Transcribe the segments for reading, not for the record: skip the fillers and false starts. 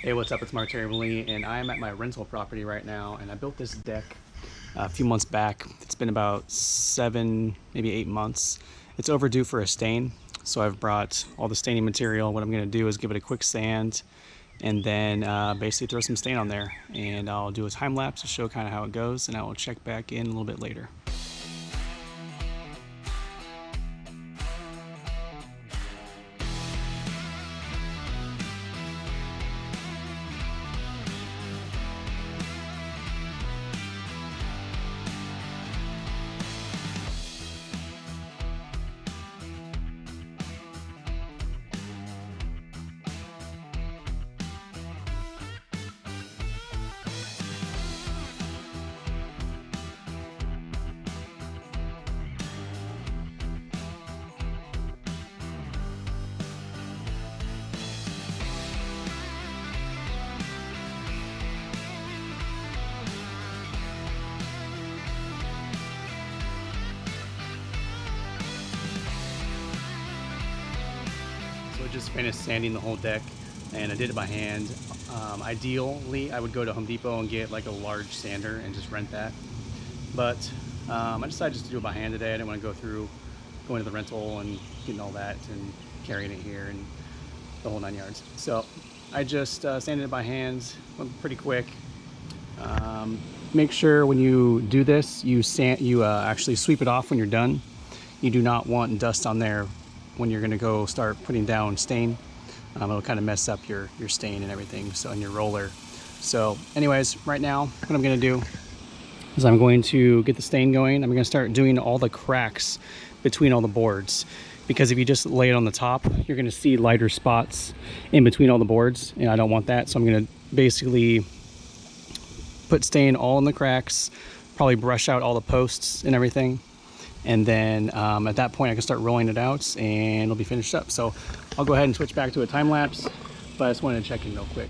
Hey, what's up? It's Mark Terry, and I'm at my rental property right now, and I built this deck a few months back. It's been about 7, maybe 8 months. It's overdue for a stain, so I've brought all the staining material. What I'm going to do is give it a quick sand and then basically throw some stain on there, and I'll do a time lapse to show kind of how it goes, and I will check back in a little bit later. So I just finished sanding the whole deck, and I did it by hand. Ideally, I would go to Home Depot and get like a large sander and just rent that. But I decided just to do it by hand today. I didn't want to go through going to the rental and getting all that and carrying it here and the whole 9 yards. So I just sanded it by hand, went pretty quick. Make sure when you do this, you actually sweep it off when you're done. You do not want dust on there when you're going to go start putting down stain. It'll kind of mess up your stain and everything, so in your roller. So anyways, right now what I'm going to do is I'm going to get the stain going. I'm going to start doing all the cracks between all the boards, because if you just lay it on the top, you're going to see lighter spots in between all the boards, and I don't want that. So I'm going to basically put stain all in the cracks, probably brush out all the posts and everything, and then at that point I can start rolling it out and it'll be finished up. So I'll go ahead and switch back to a time lapse, but I just wanted to check in real quick.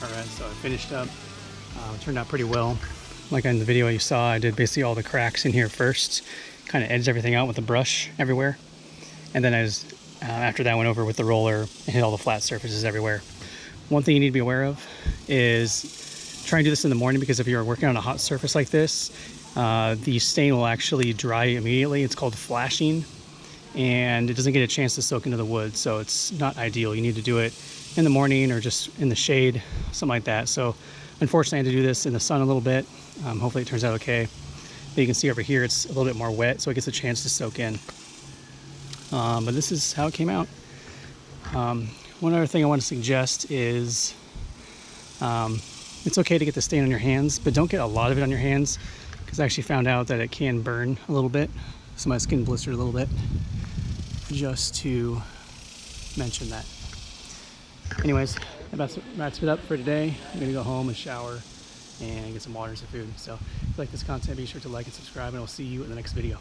Alright, so I finished up. It turned out pretty well. Like in the video you saw, I did basically all the cracks in here first. kind of edged everything out with the brush everywhere. And then after that, went over with the roller and hit all the flat surfaces everywhere. One thing you need to be aware of is try and do this in the morning, because if you're working on a hot surface like this, the stain will actually dry immediately. It's called flashing, and it doesn't get a chance to soak into the wood, so it's not ideal. You need to do it in the morning or just in the shade, something like that. So unfortunately, I had to do this in the sun a little bit. Hopefully it turns out okay. But you can see over here it's a little bit more wet, so it gets a chance to soak in. But this is how it came out. One other thing I want to suggest is it's okay to get the stain on your hands, but don't get a lot of it on your hands, because I actually found out that it can burn a little bit. So my skin blistered a little bit, just to mention that. Anyways, that wraps it up for today. I'm gonna go home and shower and get some water and some food. So if you like this content, be sure to like and subscribe, and I'll see you in the next video.